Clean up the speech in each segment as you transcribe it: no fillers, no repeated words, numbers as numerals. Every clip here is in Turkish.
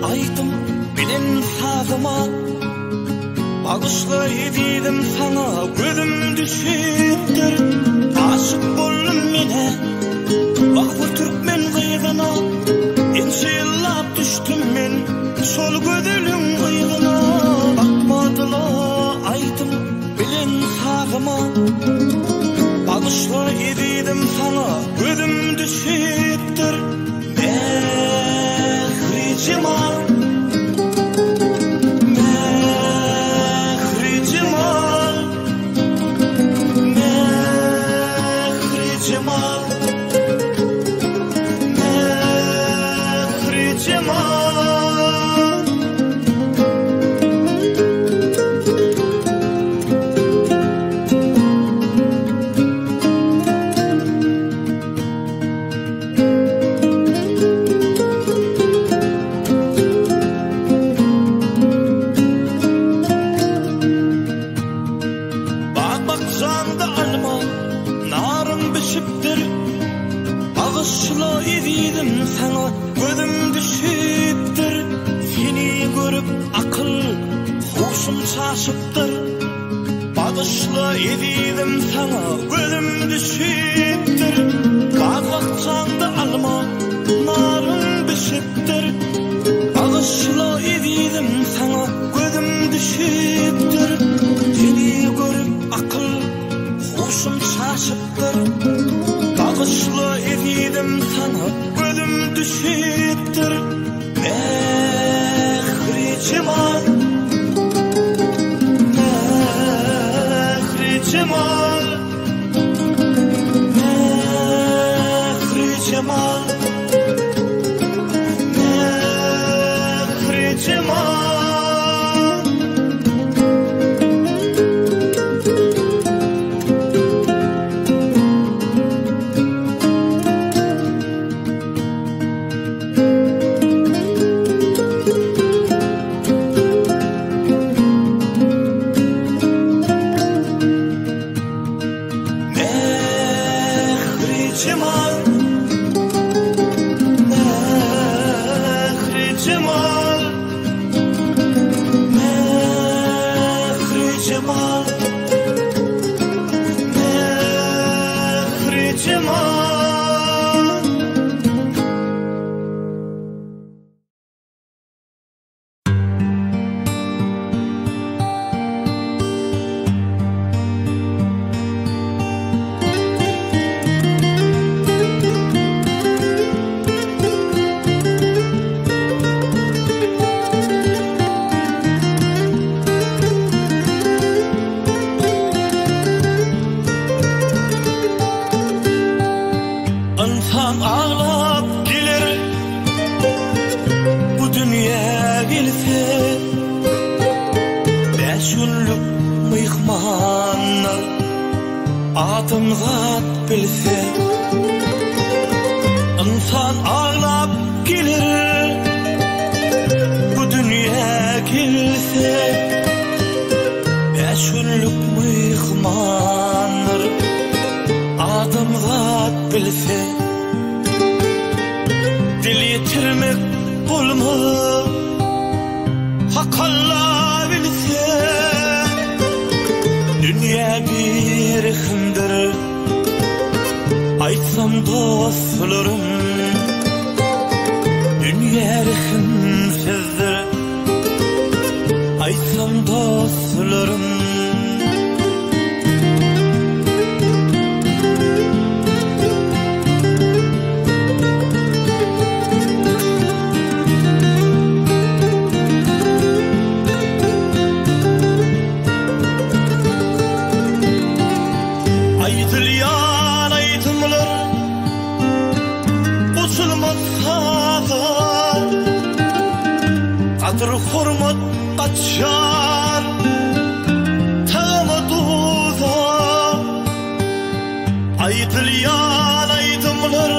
aydım bilen sazıma, bağışla edidim sana gözüm düşüptür. Aşık boldum mene Bağfur Türkmen kıyığına, enşillap düştüm men şol gözülüm kıyığına. Bakmadıla aydım bilen sazıma, bağışla edidim sana gözüm düşüptür. Mehri cemal, mehri cemal, mehri cemal, mehri cemal. Bağışla edidim sana gözüm düşüptür. Seni görüp akıl huşum şaşıptır. Bağışla edidim sana gözüm düşüptür. Bağbakçanda alma narım bişiptir. Bağışla edidim sana gözüm düşüptür. Seni görüp akıl huşum şaşıptır. Bağışla edidim sana gözüm düşüptür. Mehri cemal, mehri cemal, mehri cemal, mehri cemal. İnsan ağlap gelir bu dünya bilse, 5 günlük mihmanlar adımzat bilse. İnsan ağlap gelir bu dünya gelse, 5 günlük mihmanlar adımzat bilse. Dil yetirmek bulmaz hakalla bilse. Dünya bir hındır aytsam dostlarım, dünya hınsızdır aytsam dostlarım. Aytılyan aytımlar usulmaz sağlar, qadr hurmat qaçar tağmaduza. Aytılyan aytımlar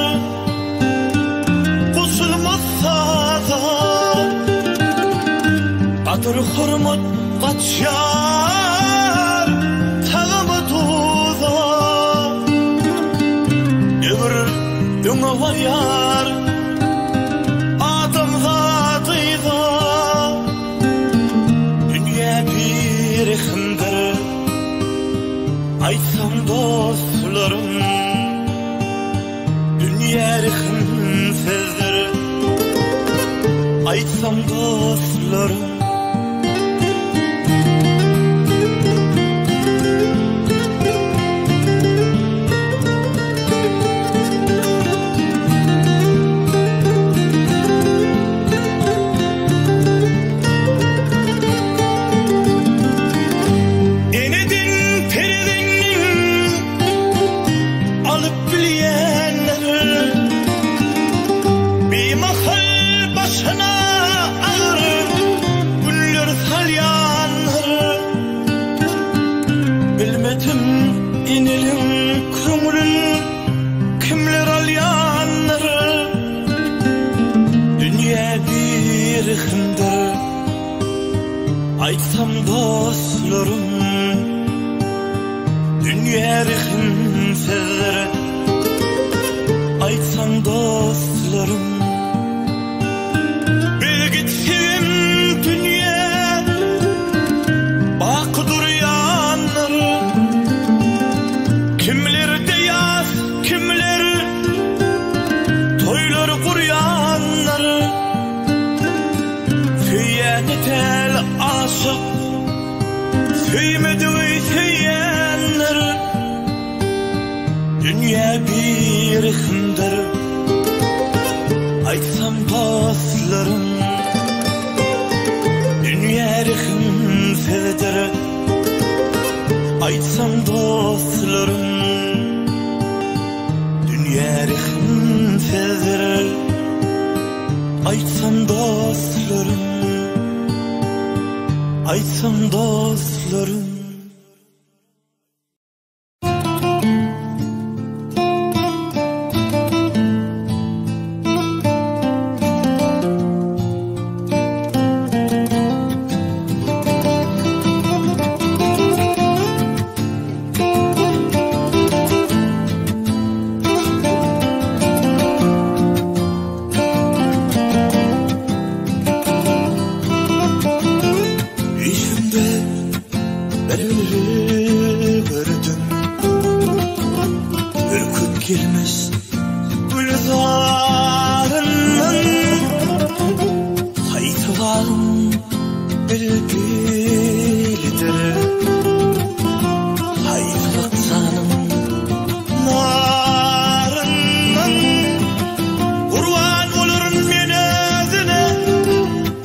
usulmaz sağlar, qadr hurmat qaçar tağmaduza. Ömür döne var yar, adamzat aytsam dostlarım. Aytsam dostlarım, dünya rıhımdır. Aytsam dostlarım, bir gittim dünya bakıdır yanları. Kimler de yaz, kimler toylar kuryanları. Füyenetel aşık, süymedi süyenler. Dünya bir hındır. Aytsam dostlarım, dünya rıhımdır. Aytsam dostlarım, dünya rıhımdır. Aytsam dostlarım, aytsam dostlarım. Girmez gülzarından haytılan bilgilidir. Haytılık sanım narından kurban olurum men özüne,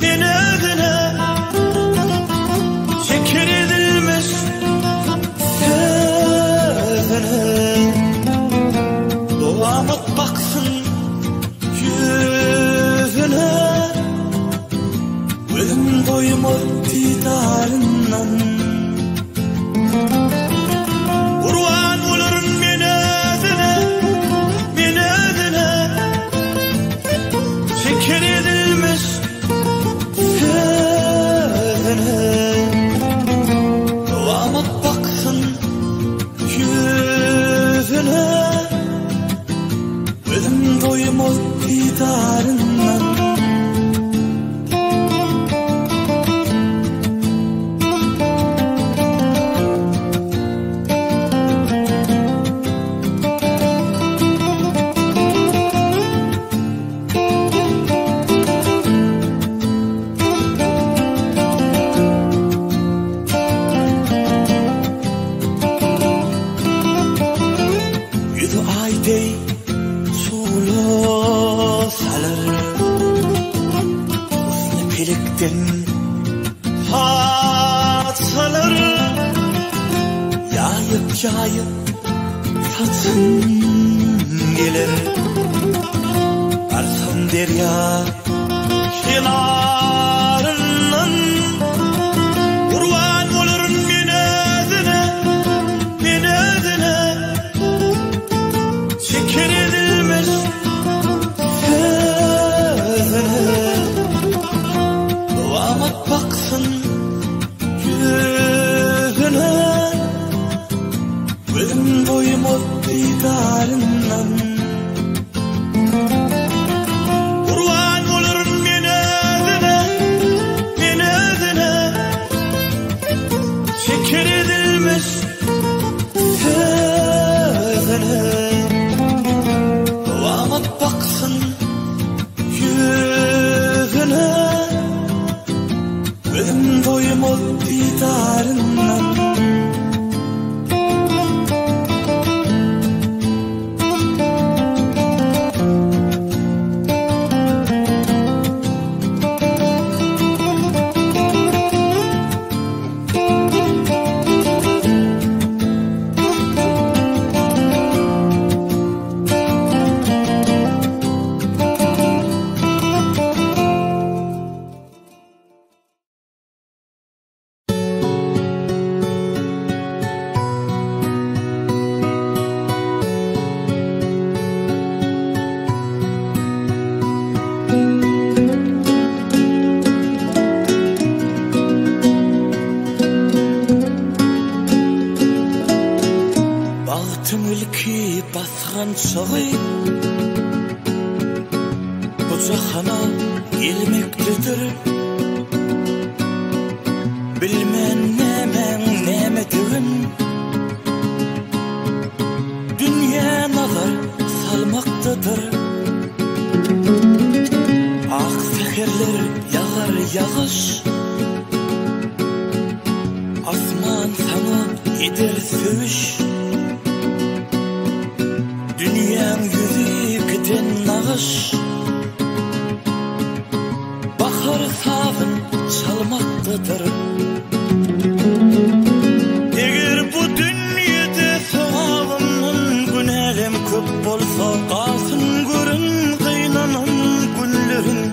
men özüne. Şeker edilmez sözüne. Doğamat baksın yüzüne, ölüm doymaz didarından. Kurban olurum men özüne, men özüne. Şeker edilmez sözüne. Doğamat baksın yüzüne, ölüm doymaz didarından. Yüzü ayday Pelekten fatsalar yayıp yayıp satsın gelir. Arsam derya kenarından kurban olurum men özüne, men özüne. Şeker edilmez sözüne. Doğamat baksın yüzüne, ölüm doymaz didarından. Kurban olurum men özüne, Gözüm doymaz didarından. sağı Bucağına gelmektedir. Bilmem nemedigin dünya nazar salmaktadır. Ak seherler yağar yağış, asman sana eder söğüş. Dünyanın yüzü giden nağış, bahar savun çalmaktadır. Eğer bu dünyada sevabımın günelim köp bolsa, kalsın görün kıynanan günlerin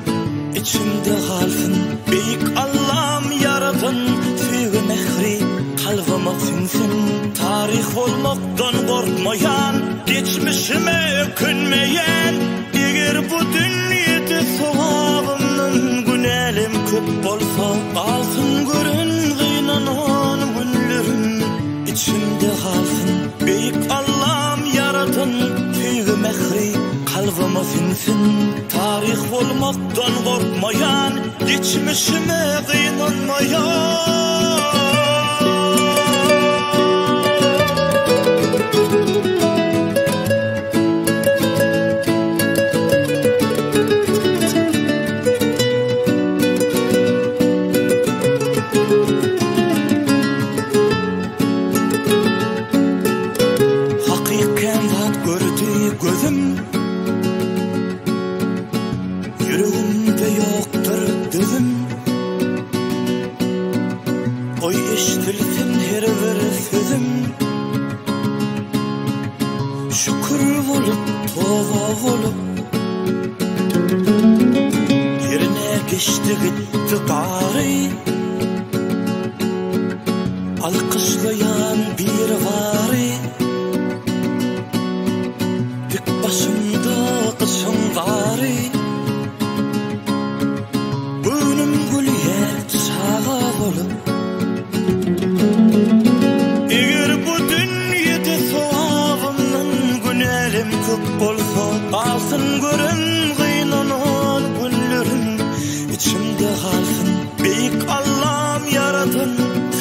içimde kalsın. Beyik Allah'ım yaratan sevgi mehri kalbıma sinsin. Tarih olmaktan korkmayan, geçmişime ökünmeyen. Eğer bu dünyada sevabımın günelim köp bolsa, kalsın görün kıynanan günlerin içimde kalsın. Beyik Allah'ım yaratan sevgi mehri kalbıma sinsin. Tarih olmaktan korkmayan, geçmişime kıynanmayan. Şükür olup, tova olup, yerine geçti gitti bari. Alkışlayan bir vari, dik başımda kışın gari. Bönüm gülye sağa olup, eğer bu dünyada sevabımın günelim köp bolsa, kalsın görün kıynanan günlerin içimde kalsın. Beyik Allah'ım yaratan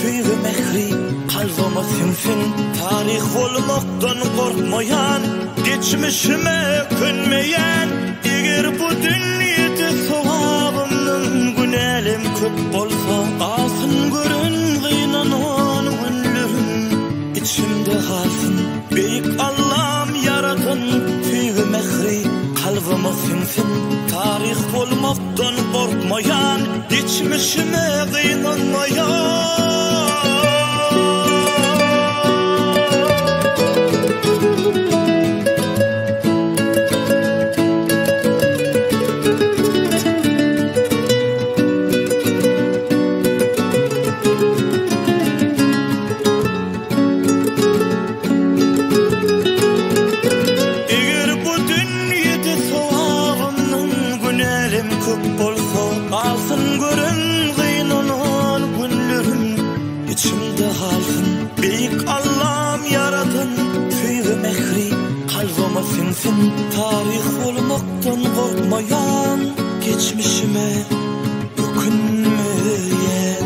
sevgi mehri kalbıma sinsin. Tarih olmaktan korkmayan, geçmişime ökünmeyen. Eğer bu dünyada sevabımın günelim köp bolsa, kalsın görün kıynanan günlerin içimde kalsın. Beyik Allah'ım yaratan sevgi mehri kalbıma sinsin. Tarih olmaktan korkmayan, geçmişime kıynanmayan. Kalsın görün kıynanan günlerin içimde kalsın. Beyik Allah'ım yaratan sevgi mehri kalbıma sinsin. Tarih olmaktan korkmayan, geçmişime ökünmeyen.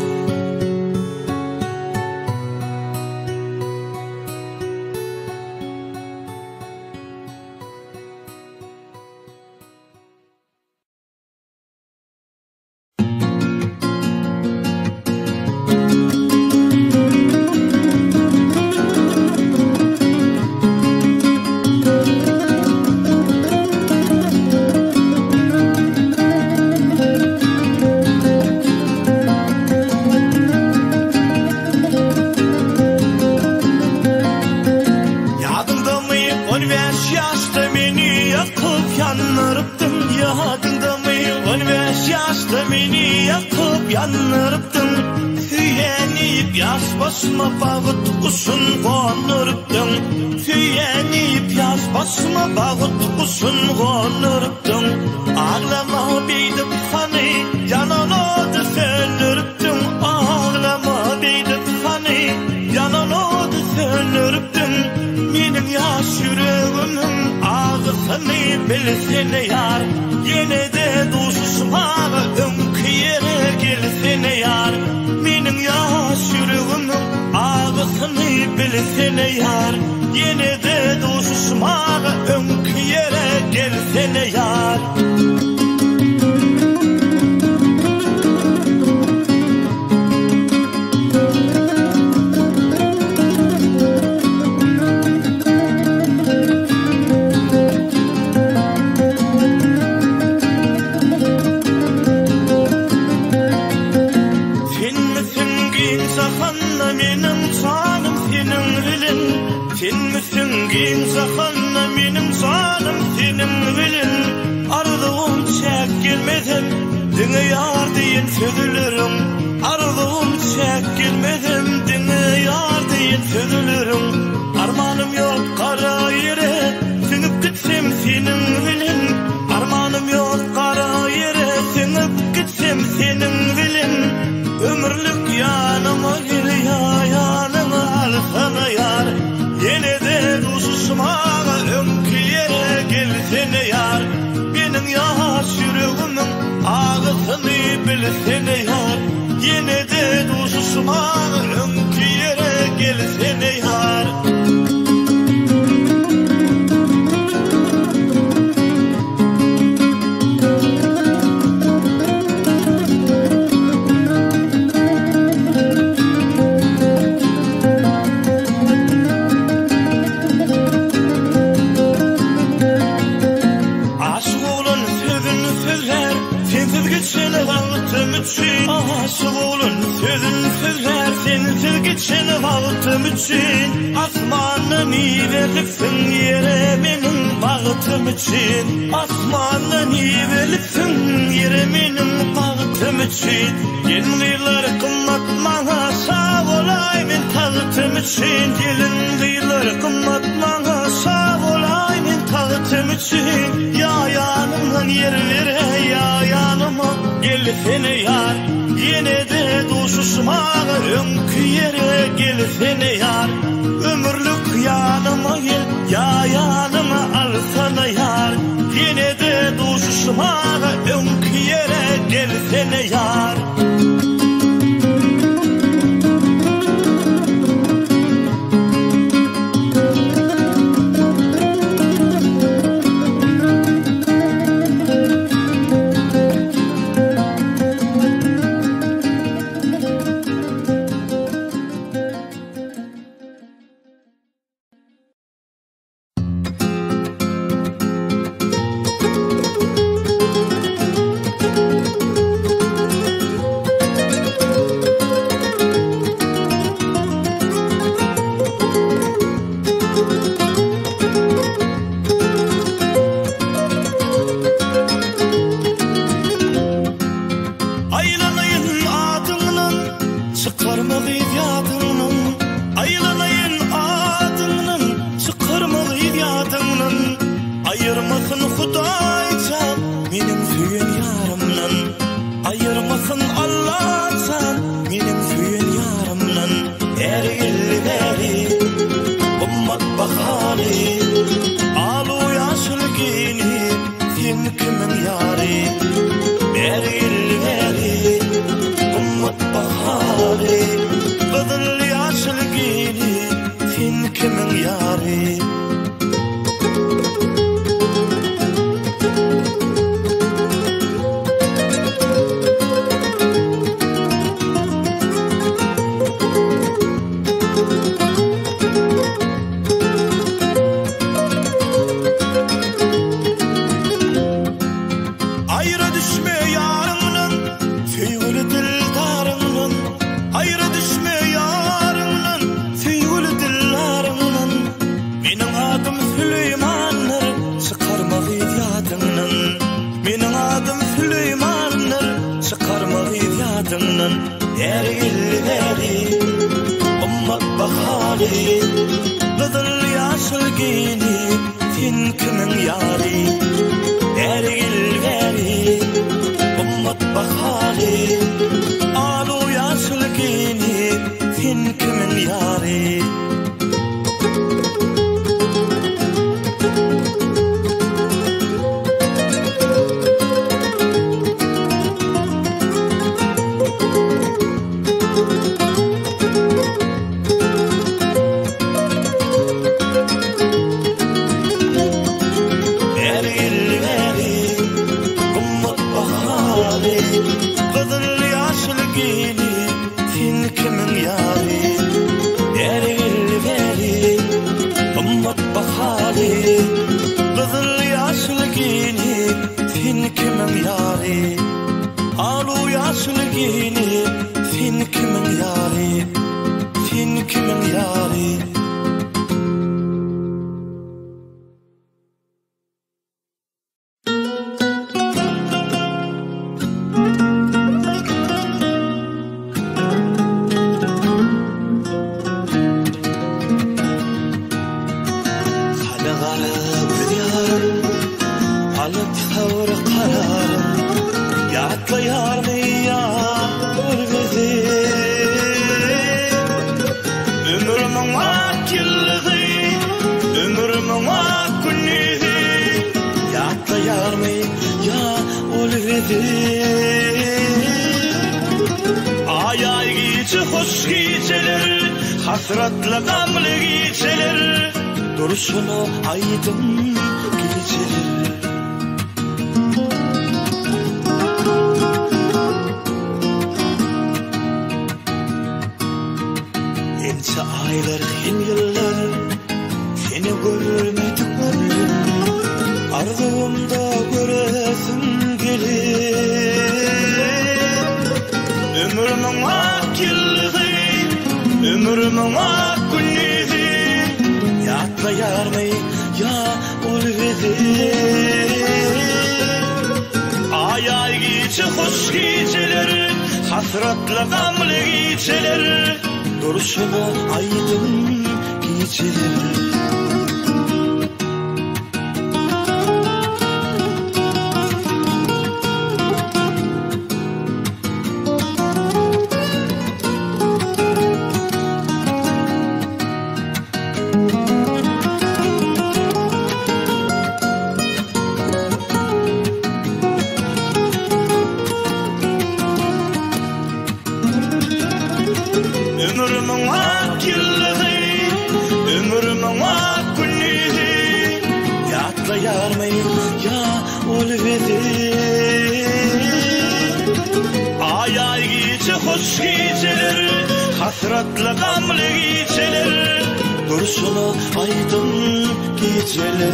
Zemini yakıp yandırıptın, süyenip yaş başıma bağıt kuşun konuruptun. Süyenip yaş başıma bağıt kuşun konuruptun. Ağlama beydim hani yananodu söndürüptün. Ağlama beydim hani yananodu söndürüptün. Benim yaş yüreğimin ağısını bilsene yar. Yine de duşmağa ömküyere gelsene yar. Benim yaş yüreğimin ağısını bilsene yar. Yine de duşmağa ömküyere gelsene yar. Zahanna benim canım senin bilin. Arzum çekilmedim dine yar deyin sözülürüm. Arzum çekilmedim dine yar deyin sözülürüm. Armanım yok kara yere sınıp gitsem senin bilin. Armanım yok kara yere sınıp gitsem senin bilin. Ömürlük yanıma gel ya yanıma alsana yar. Yine de duşmağa ömküyere gelsene yar. Benim yaş yüreğimin ağısını bilsene yar. Yine de duşmağa ömküyere gelsene yar. Aşık olun sözün sözler sensiz geçen bağıtım için. Asmanın iyi verirsin yere benim bağıtım için. Asmanın iyi verirsin yere benim bağıtım için. Gelin kıyılar kımmat bana sağ olay ben tağıtım için. Gelin kıyılar kımmat bana sağ olay ben tağıtım için. Ya yanımdan yerlere ya yanıma gelsene yar. Yine de duşmağa ömküyere gelsene yar. Ömürlük yanıma gel ya yanıma alsana yar. Yine de duşmağa ömküyere gelsene yar. Beri, umut bahari, çıkarmalı yadımdan dergilleri ummat bahali Kızıl yaşıl giyini fin kimin yari dergilleri ummat bahali Alu yaşıl giyini fin kimin yari Kızıl yaşlı giyinip fin kimin yari Alu yaşlı giyinip fin kimin yari Fin kimin yari Ay ay geçi hoş geceler Hasratla gamlı geceler Duruşunu aydın geceler Ence aylar hem yıllar Seni görmedik ömrüm Arzumda göresin gelir Ömrümün akıllığı Ömrümün akıllığı Yatlayar mı ya ulvedi Ay ay geçi hoş geceler Hasratla gamlı geceler Duruşunu aydın geceler Ömrümün akıllığı Ömrümün akıllığı Yatlayar mı ya ulvedi Ay ay geçi hoş geceler Hasratla gamlı geceler Duruşunu aydın geceler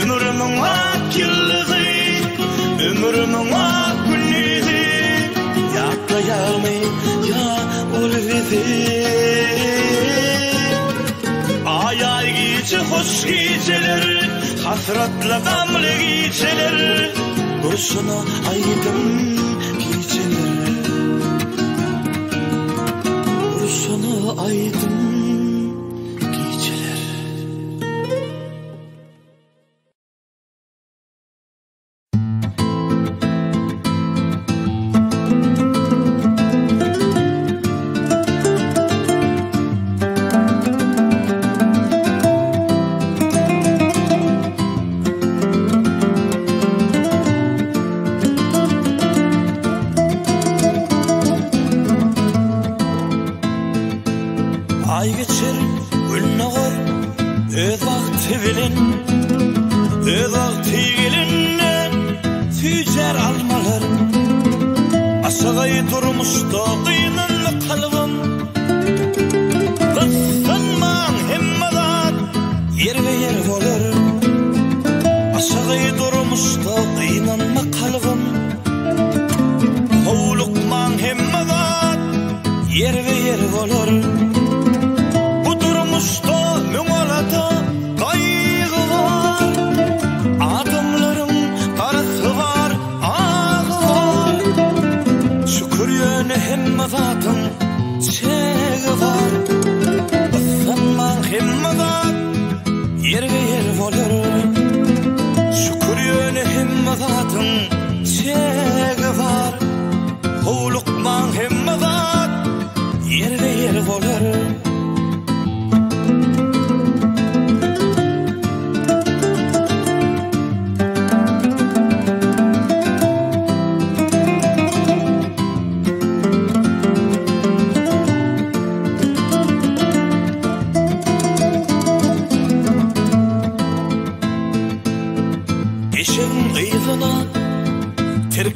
Ömrümün akıllığı Ömrümün akıllığı Yatlayar mı ya ulvedi Ay ay geçi hoş geceler Hasratla gamlı geceler Duruşunu aydın geceler Duruşunu aydın geceler Ay geçer gül nağar öz vakti bilin öz vakti gelinne tücer almalar aşağıya durmuşta kıyınlı kalbim kıskanman hemmedat yer ve yer olur aşağıya durmuşta kıyınlı kalbim kovlukman hemmedat yer ve yer olur Durmuşta mümalata kaygı var Adımların karası var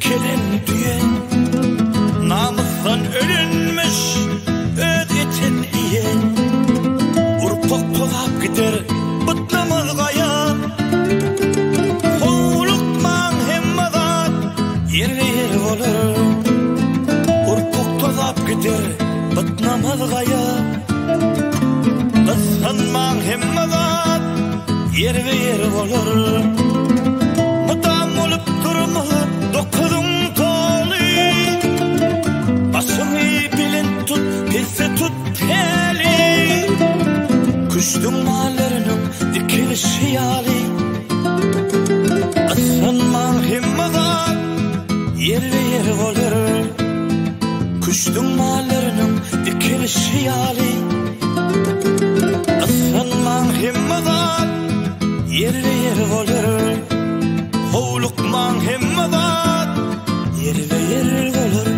kelen düyen namusdan ölünmüş öd eten iye urpak tolap gider bıtlamaz gaya hovlukman hemmadan yerle yer olur urpak tolap gider bıtlamaz gaya sanman hemmadan yerle yer olur mutam olup durma dokudum toli başımı bilin tut pisse tut teli kuştum mallarının dikilişi yali sanman hemmadan yerle yer olur kuştum mallarının dikilişi yali sanman hemmadan yerle yer olur hovlukman hemmadan yerle yer olur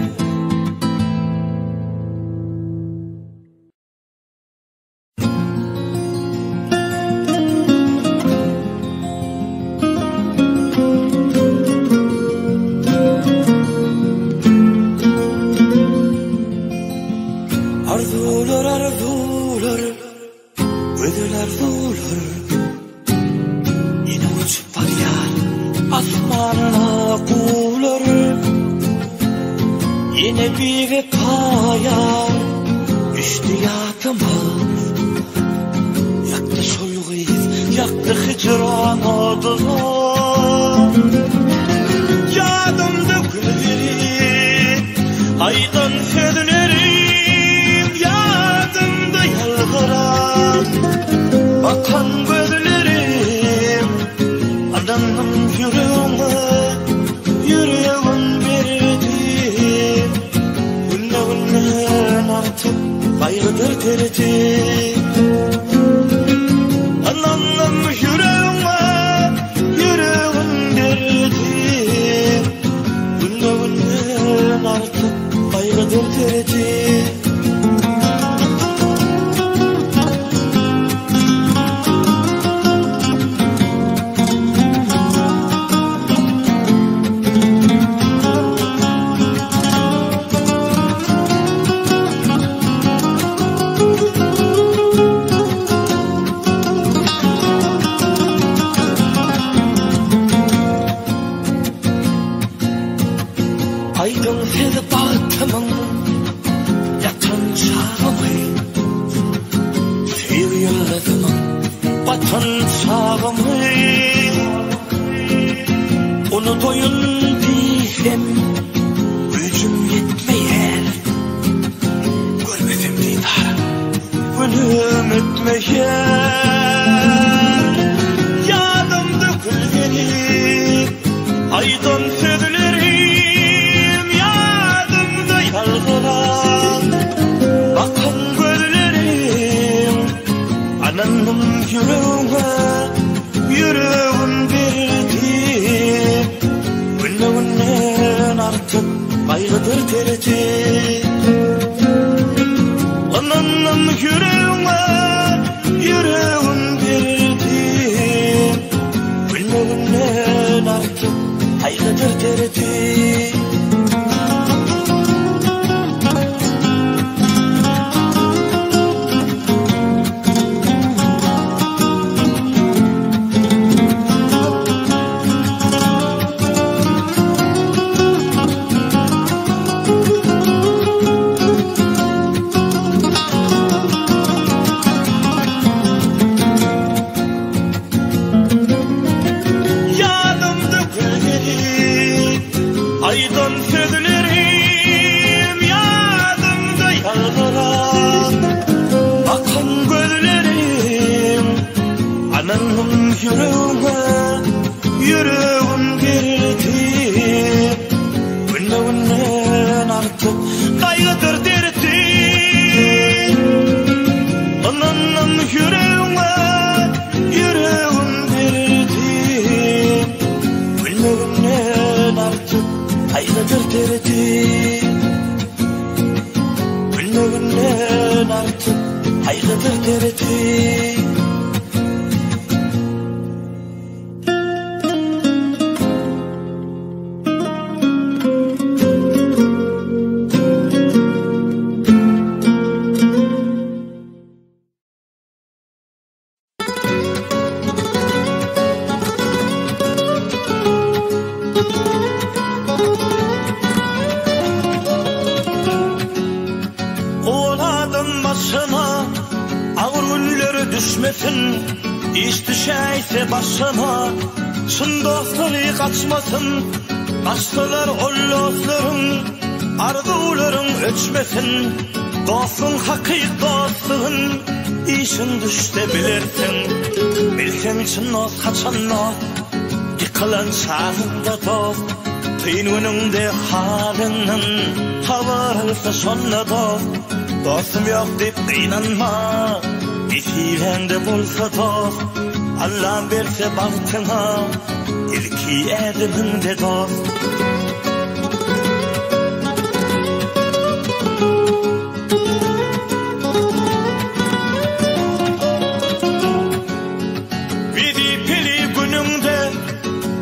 arzular arzular ödüler arzular yine uçup varyan asmanına kular yine bir kayar iştiyatımız yaktı solğuyuz yaktı hicran adılar yadımda güllerim aydan sözlerim yadımda yalvarım bakan gözlerim adanım yüreğim verdim günlerinden artık kaygıdır tercih adanım yüreğim verdim günlerinden artık kaygıdır tercih aydın seni bağıtımın yatan çağımı seviyordumun batan çağımı onu doyun diyem gücüm yetmeyer görmedim didar gönlüm etmeyer yadımda gülgelir aydın sözlerim yadımda yalvaran bakan gözlerim ananım yüreğim verdim günlerinden artık kaygıdır tercih ananım yüreğim verdim günlerinden artık kaygıdır tercih aydan sözlerim yadımda yalvaran bakan gözlerim ananım yüreğim verdim günlerinden artık kaygıdır derdim ananım yüreğim verdim günlerinden artık kaygıdır derdim günlerinden artık kaygıdır derdim. bilirsin. İş düşeyse başına, şun dostları kaçmasın. Kaçsalar ollosların, arzuların öçmesin. Dostun hakik dostun, işin düşte bilirsin. Bilsen çın dost kaçan dost, yıkılan çağında dost. Kıyın önünde halının, havarılsa şonla dost. Dostum yok deyip inanma, bir fiilende bulsa dost. Allah verse baktına, ilki ediminde dost. Vidi pili gününde,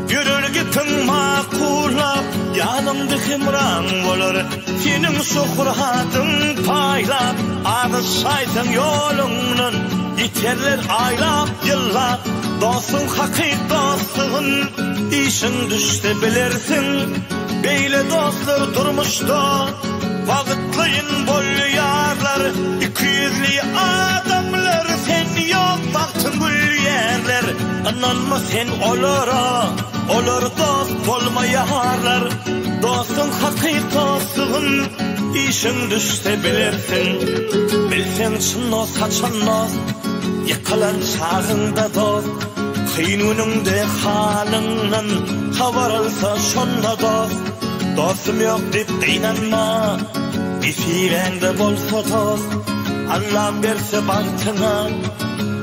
yürür gittin makulap. Yanımda himran olur, senin şuhratın paylap. Adı saysın yolunun, yeterler aylap yıllar. Dostun hakik dostun, işin düşte bilirsin. Beyle dostlar durmuşta, vakitliyin boylu yarlar. 200'li adamlar, sen yok baktın gül yerler. Ananma sen olur dost olmayarlar. Dostun hakik dostun, işin düşte bilirsin. Bilsen çın dost kaçan dost, yıkılan çağında dost. Kıyın önünde halından, havarılsa şonla dost. Dostum yok deyip inanma, bir fiilende bolsa dost. Allah verse baktına,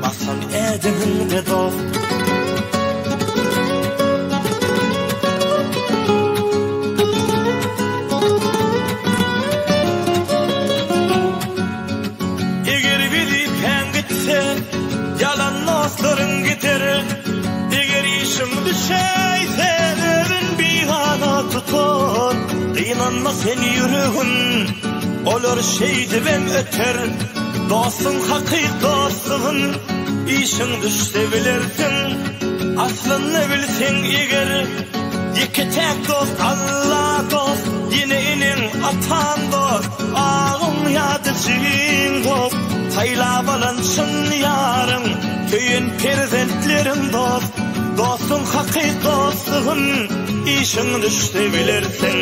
basan ediminde dost. Eğer bilip hem gitse, yalan dostların gider. Eğer işim düşeyse, derin bir hana tutar. İnanma sen yüreğin, olur şeydi ben öter. Dostun hakik dostun, işin düşte bilirsin. Aslını bilsen eğer, iki tek dost Allah dost. Yine inin atan dost, ağın yadıcın dost. Sayla balansın yarın, köyün prezentlerin dost. Dostun hakik dostun, işin düşte bilirsin.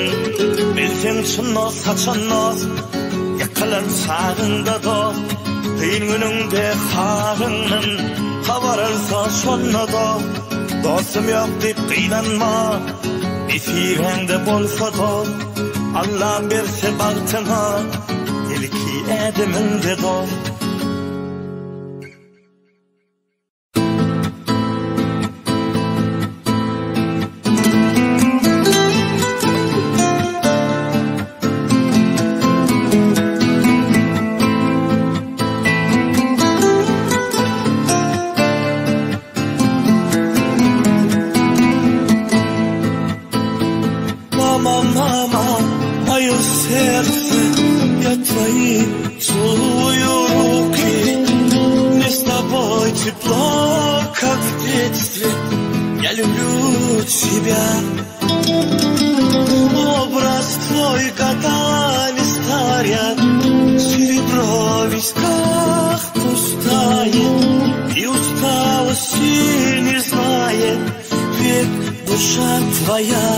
Bilsen çın dost kaçan dost, yıkılan sağında dost. Kıyın önünde halının, havarılsa şonla dost. Dostum yok deyip inanma, bir fiilende bolsa dost. Allah verse baktına, ilki ediminde dost. Mama, ayıl serce, я твои целую руки. Мне с тобой тепло, как в детстве. Я люблю тебя. Образ твой годами старят, серебро в висках пустает, и усталости не знает век душа твоя.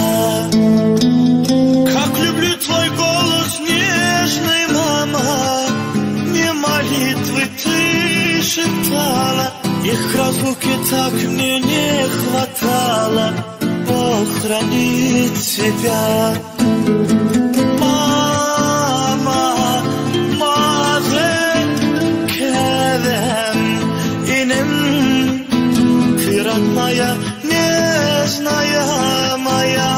Как люблю твой голос нежный, мама, не молитвы ты шептала, их разлуки так мне не хватало. Бог хранит тебя. Мама, mother, Kevin, inem, ты родная, нежная моя.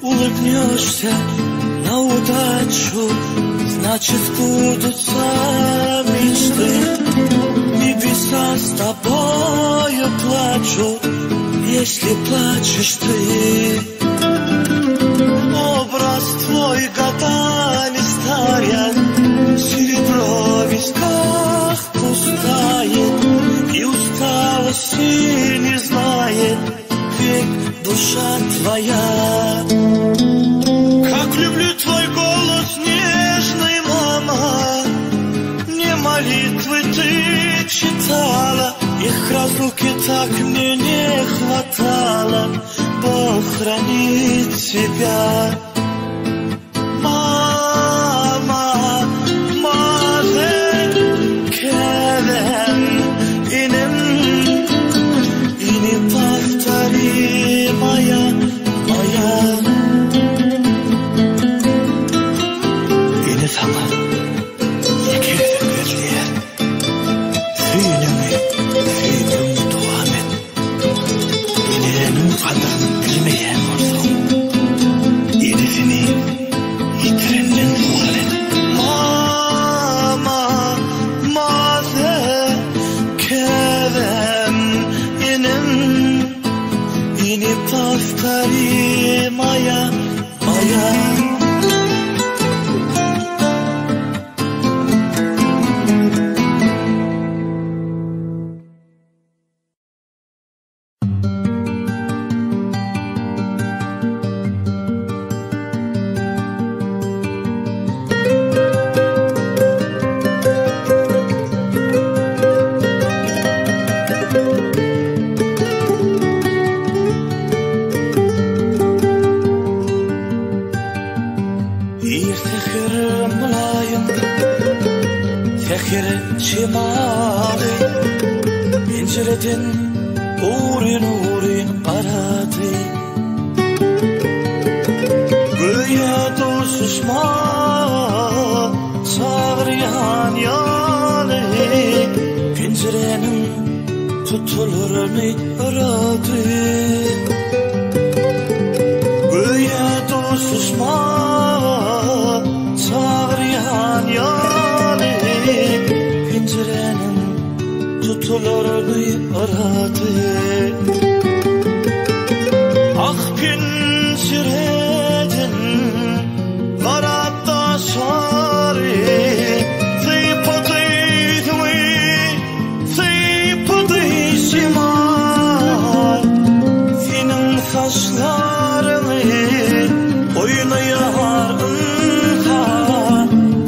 Улыбнешься на удачу, значит сбудутся мечты. саз с тобою плачу, если плачешь ты. Образ твой годами старят, серебро в висках пустает, и усталости не знает век душа твоя. Как люблю твой голос нежный, мама, мне молитвы ты читала, их разлуки так мне не хватало. Бог хранит тебя. Мама, mazen kelem inem, ini paftari maya, maya. Ini sana yekerim gözlüye, süynümü, süydüm duam et. İneğinin kadrini bilmeyen olsun, irisini yitirenden sual et. Mama, mazen kelem inem, ini paftari maya, maya. Şimali pencereden uğrun aradı. Göğe dostuşma sağıryan yanı, pencerenin tutulurunu aradı. Göğe dostuşma sağıryan yanı, pencerenin tutularını aradı. Ah pencereden karatta sarı, zıpıdı şimal. Senin saçlarını oynayar ınha,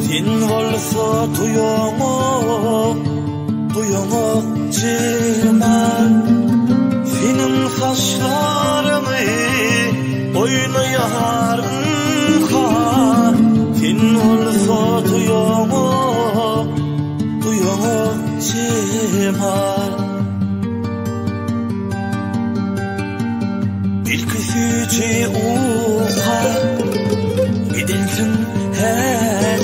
sen olsa duyumu cemal. Senin saçlarını oynayar ınha, sen olsa duyumu cemal. Bir küsüce uha gidensin her,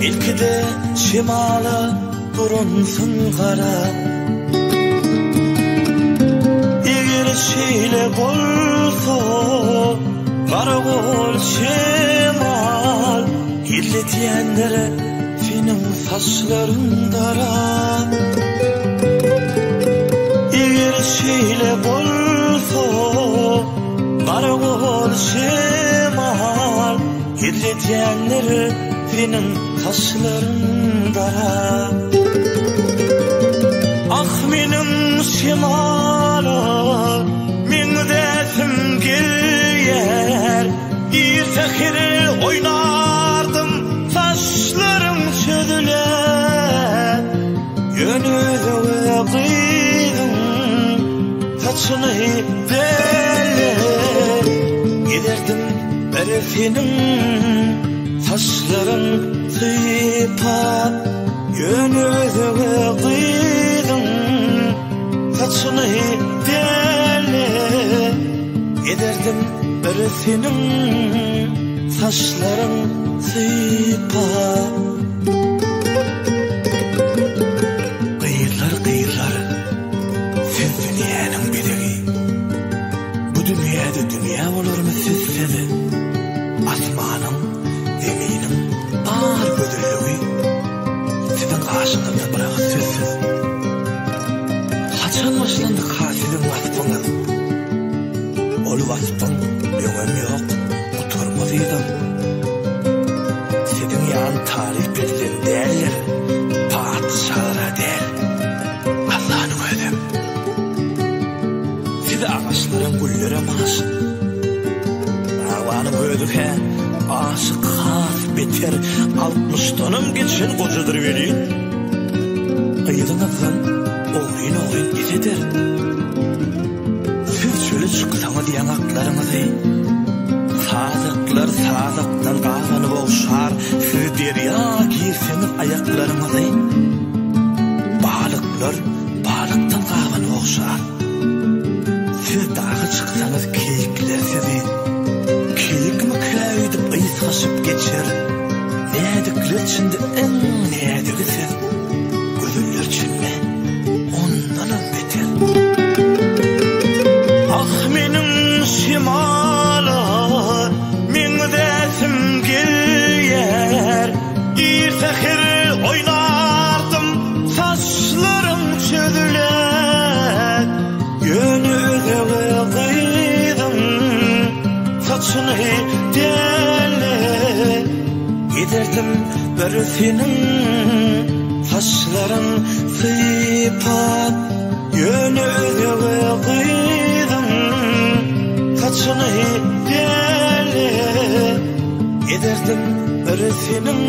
belki de şimala durunsun kara. Eğer şeyle bolsa karakol şimal, illetiyenlere senin saçların dara. Eğer şeyle bolsa karakol şimal, illetiyenlere senin saçların dara. Ah benim şimala min desim gelyer, İrtekiri oynardım saçlarım çözüler. Yönüzüme kıydım saçını böyle, giderdim berfinin saçların sıpap. Yönüzüme kıydım saçını böyle, giderdim berfinin saçların sıpap. Kıyırlar siz dünyanın bedeli. Bu dünyada dünya olur mu sizse de? Asmanın, zeminin ağır gödürlüğü sizin karşınızda bırakı sizsiz. öňem ýok, gutarmadyydym. Senin ýan tarih bedilen däller, padşahlara däl, Allah'ın ödüm. Size ağaçların güllere maş, Allah'ın ödüke, aşık has beter, 60'tanım geçen kocadır velin. Kıyılınızdan, oğuyun gizedir. Siz şöyle çıksana diyen aklarınızı, sazıklar sazıktan kazanıp oğuşar, siz derya giyseniz ayaklarınızı, balıklar balıktan kazanıp oğuşar. Siz dağı çıksanız keyikler sizi, keyik mi köyüdüp ıyıskaşıp geçer, nedikler içinde en nediki siz, gözüller çinme, ondan beter. Ah menim şimala, min desim gelyer, İrtekir oynardım, saçlarım çözüler, yönü ödewe kıydım, saçını delle, giderdim bir senin, saçların sıpat, yönü ödewe kıydım, saçını delle, giderdim bir senin,